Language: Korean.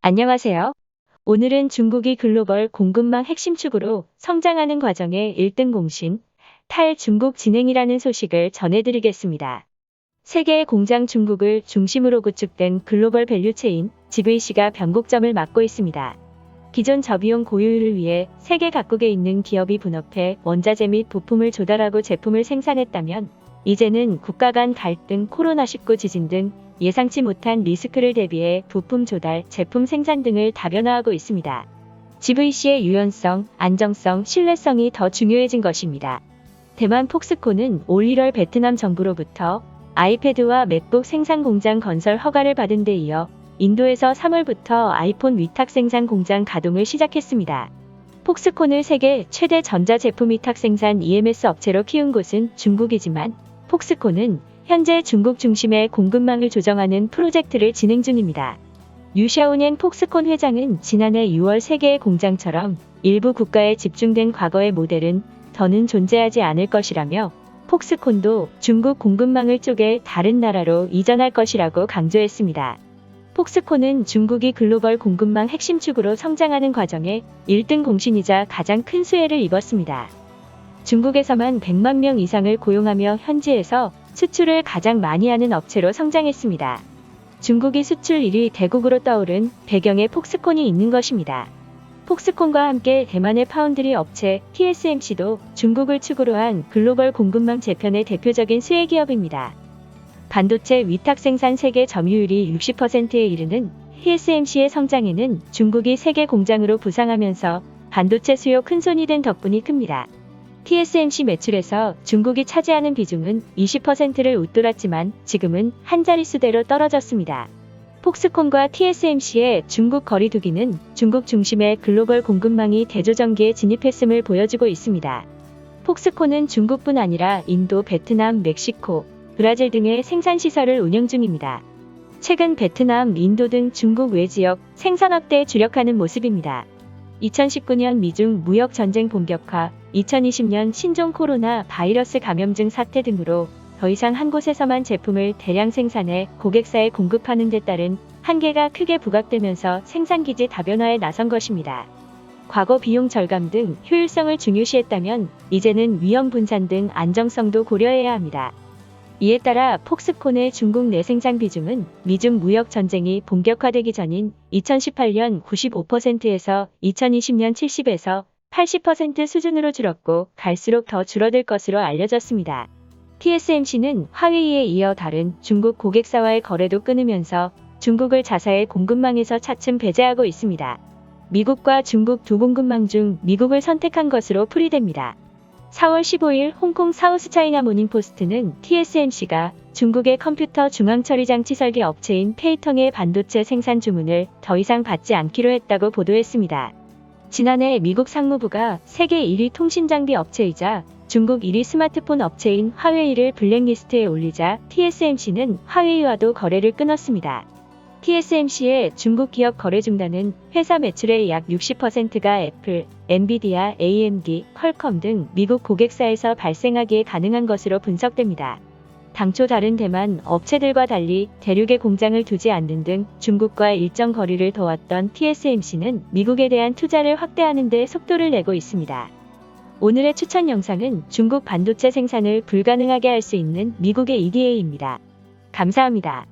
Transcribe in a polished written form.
안녕하세요. 오늘은 중국이 글로벌 공급망 핵심 축으로 성장하는 과정의 1등 공신, 탈중국 진행이라는 소식을 전해드리겠습니다. 세계의 공장 중국을 중심으로 구축된 글로벌 밸류체인 GVC가 변곡점을 맞고 있습니다. 기존 저비용 고효율을 위해 세계 각국에 있는 기업이 분업해 원자재 및 부품을 조달하고 제품을 생산했다면 이제는 국가 간 갈등, 코로나19 지진 등 예상치 못한 리스크를 대비해 부품 조달, 제품 생산 등을 다변화하고 있습니다. GVC의 유연성, 안정성, 신뢰성이 더 중요해진 것입니다. 대만 폭스콘은 올 1월 베트남 정부로부터 아이패드와 맥북 생산 공장 건설 허가를 받은 데 이어 인도에서 3월부터 아이폰 위탁 생산 공장 가동을 시작했습니다. 폭스콘을 세계 최대 전자제품 위탁 생산 EMS 업체로 키운 곳은 중국이지만 폭스콘은 현재 중국 중심의 공급망을 조정하는 프로젝트를 진행 중입니다. 유샤오년 폭스콘 회장은 지난해 6월 세계의 공장처럼 일부 국가에 집중된 과거의 모델은 더는 존재하지 않을 것이라며 폭스콘도 중국 공급망을 쪼개 다른 나라로 이전할 것이라고 강조했습니다. 폭스콘은 중국이 글로벌 공급망 핵심 축으로 성장하는 과정에 1등 공신이자 가장 큰 수혜를 입었습니다. 중국에서만 100만 명 이상을 고용하며 현지에서 수출을 가장 많이 하는 업체로 성장했습니다. 중국이 수출 1위 대국으로 떠오른 배경에 폭스콘이 있는 것입니다. 폭스콘과 함께 대만의 파운드리 업체 TSMC도 중국을 축으로 한 글로벌 공급망 재편의 대표적인 수혜 기업입니다. 반도체 위탁 생산 세계 점유율이 60%에 이르는 TSMC의 성장에는 중국이 세계 공장으로 부상하면서 반도체 수요 큰손이 된 덕분이 큽니다. TSMC 매출에서 중국이 차지하는 비중은 20%를 웃돌았지만 지금은 한 자릿수대로 떨어졌습니다. 폭스콘과 TSMC의 중국 거리두기는 중국 중심의 글로벌 공급망이 대조전기에 진입했음을 보여주고 있습니다. 폭스콘은 중국뿐 아니라 인도, 베트남, 멕시코, 브라질 등의 생산시설을 운영 중입니다. 최근 베트남, 인도 등 중국 외지역 생산 확대에 주력하는 모습입니다. 2019년 미중 무역 전쟁 본격화, 2020년 신종 코로나 바이러스 감염증 사태 등으로 더 이상 한 곳에서만 제품을 대량 생산해 고객사에 공급하는 데 따른 한계가 크게 부각되면서 생산기지 다변화에 나선 것입니다. 과거 비용 절감 등 효율성을 중요시했다면 이제는 위험 분산 등 안정성도 고려해야 합니다. 이에 따라 폭스콘의 중국 내 생산 비중은 미중 무역 전쟁이 본격화되기 전인 2018년 95%에서 2020년 70에서 80% 수준으로 줄었고 갈수록 더 줄어들 것으로 알려졌습니다. TSMC는 화웨이에 이어 다른 중국 고객사와의 거래도 끊으면서 중국을 자사의 공급망에서 차츰 배제하고 있습니다. 미국과 중국 두 공급망 중 미국을 선택한 것으로 풀이됩니다. 4월 15일 홍콩 사우스차이나 모닝포스트는 TSMC가 중국의 컴퓨터 중앙처리 장치 설계 업체인 페이텅의 반도체 생산 주문을 더 이상 받지 않기로 했다고 보도했습니다. 지난해 미국 상무부가 세계 1위 통신장비 업체이자 중국 1위 스마트폰 업체인 화웨이를 블랙리스트에 올리자 TSMC는 화웨이와도 거래를 끊었습니다. TSMC의 중국 기업 거래 중단은 회사 매출의 약 60%가 애플, 엔비디아, AMD, 퀄컴 등 미국 고객사에서 발생하기에 가능한 것으로 분석됩니다. 당초 다른 대만 업체들과 달리 대륙에 공장을 두지 않는 등 중국과 일정 거리를 둬왔던 TSMC는 미국에 대한 투자를 확대하는 데 속도를 내고 있습니다. 오늘의 추천 영상은 중국 반도체 생산을 불가능하게 할 수 있는 미국의 EDA입니다. 감사합니다.